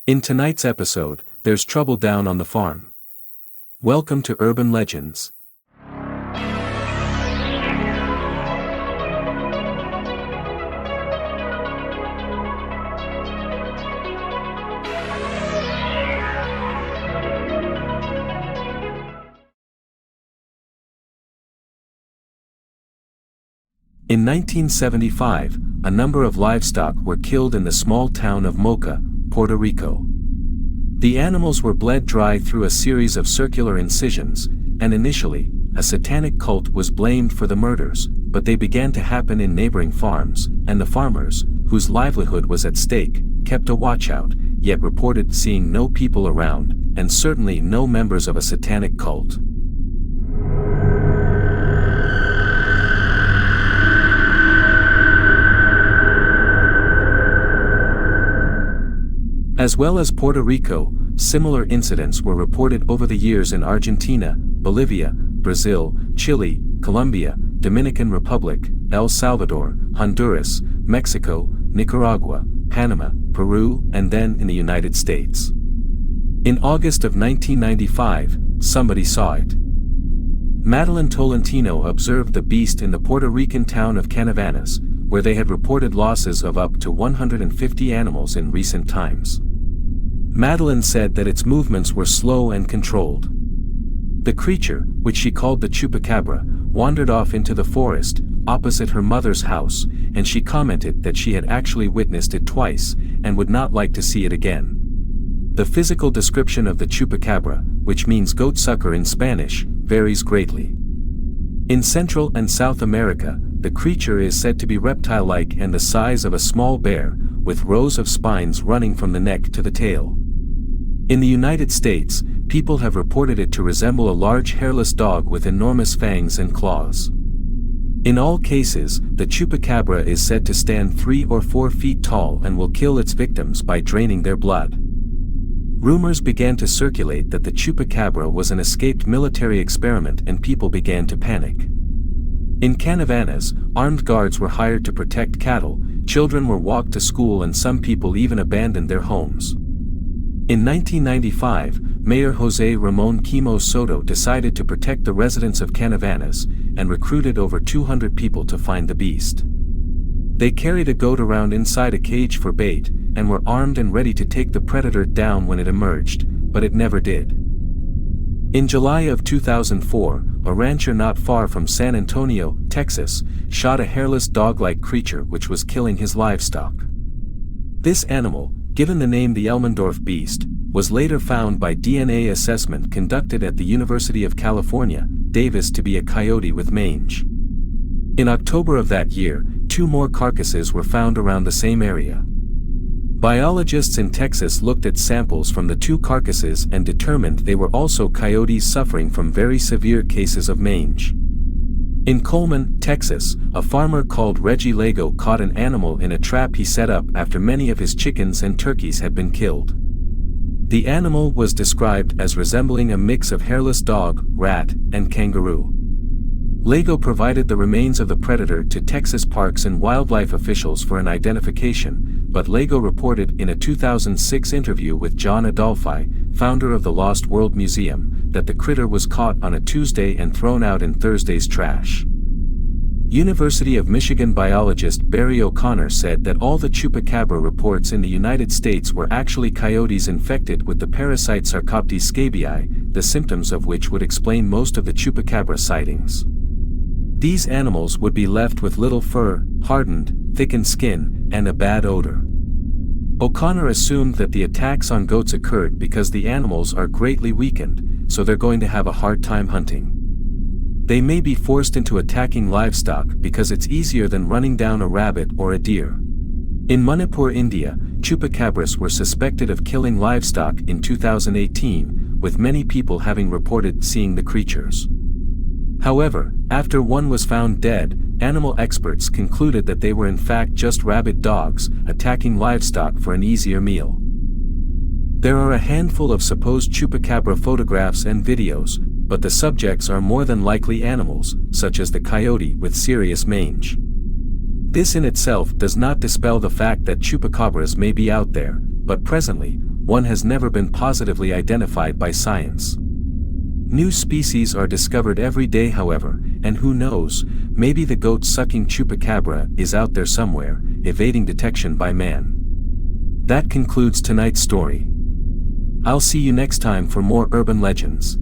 In tonight's episode, there's trouble down on the farm. Welcome to Urban Legends. In 1975, a number of livestock were killed in the small town of Mocha, Puerto Rico. The animals were bled dry through a series of circular incisions, and initially, a satanic cult was blamed for the murders, but they began to happen in neighboring farms, and the farmers, whose livelihood was at stake, kept a watch-out, yet reported seeing no people around, and certainly no members of a satanic cult. As well as Puerto Rico, similar incidents were reported over the years in Argentina, Bolivia, Brazil, Chile, Colombia, Dominican Republic, El Salvador, Honduras, Mexico, Nicaragua, Panama, Peru, and then in the United States. In August of 1995, somebody saw it. Madeline Tolentino observed the beast in the Puerto Rican town of Canavanas, where they had reported losses of up to 150 animals in recent times. Madeline said that its movements were slow and controlled. The creature, which she called the Chupacabra, wandered off into the forest, opposite her mother's house, and she commented that she had actually witnessed it twice, and would not like to see it again. The physical description of the Chupacabra, which means goatsucker in Spanish, varies greatly. In Central and South America, the creature is said to be reptile-like and the size of a small bear, with rows of spines running from the neck to the tail. In the United States, people have reported it to resemble a large hairless dog with enormous fangs and claws. In all cases, the Chupacabra is said to stand 3 or 4 feet tall and will kill its victims by draining their blood. Rumors began to circulate that the Chupacabra was an escaped military experiment and people began to panic. In Canavanas, armed guards were hired to protect cattle, children were walked to school and some people even abandoned their homes. In 1995, Mayor José Ramón Quimo Soto decided to protect the residents of Canavanas, and recruited over 200 people to find the beast. They carried a goat around inside a cage for bait, and were armed and ready to take the predator down when it emerged, but it never did. In July of 2004, a rancher not far from San Antonio, Texas, shot a hairless dog-like creature which was killing his livestock. This animal, given the name the Elmendorf beast, was later found by DNA assessment conducted at the University of California, Davis to be a coyote with mange. In October of that year, 2 more carcasses were found around the same area. Biologists in Texas looked at samples from the 2 carcasses and determined they were also coyotes suffering from very severe cases of mange. In Coleman, Texas, a farmer called Reggie Lago caught an animal in a trap he set up after many of his chickens and turkeys had been killed. The animal was described as resembling a mix of hairless dog, rat, and kangaroo. Lago provided the remains of the predator to Texas Parks and Wildlife officials for an identification, but Lago reported in a 2006 interview with John Adolphi, founder of the Lost World Museum, that the critter was caught on a Tuesday and thrown out in Thursday's trash. University of Michigan biologist Barry O'Connor said that all the Chupacabra reports in the United States were actually coyotes infected with the parasite Sarcoptes scabiei, the symptoms of which would explain most of the Chupacabra sightings. These animals would be left with little fur, hardened, thickened skin, and a bad odor. O'Connor assumed that the attacks on goats occurred because the animals are greatly weakened, so they're going to have a hard time hunting. They may be forced into attacking livestock because it's easier than running down a rabbit or a deer. In Manipur, India, Chupacabras were suspected of killing livestock in 2018, with many people having reported seeing the creatures. However, after one was found dead, animal experts concluded that they were in fact just rabid dogs, attacking livestock for an easier meal. There are a handful of supposed Chupacabra photographs and videos, but the subjects are more than likely animals, such as the coyote with serious mange. This in itself does not dispel the fact that Chupacabras may be out there, but presently, one has never been positively identified by science. New species are discovered every day, however, and who knows, maybe the goat-sucking Chupacabra is out there somewhere, evading detection by man. That concludes tonight's story. I'll see you next time for more urban legends.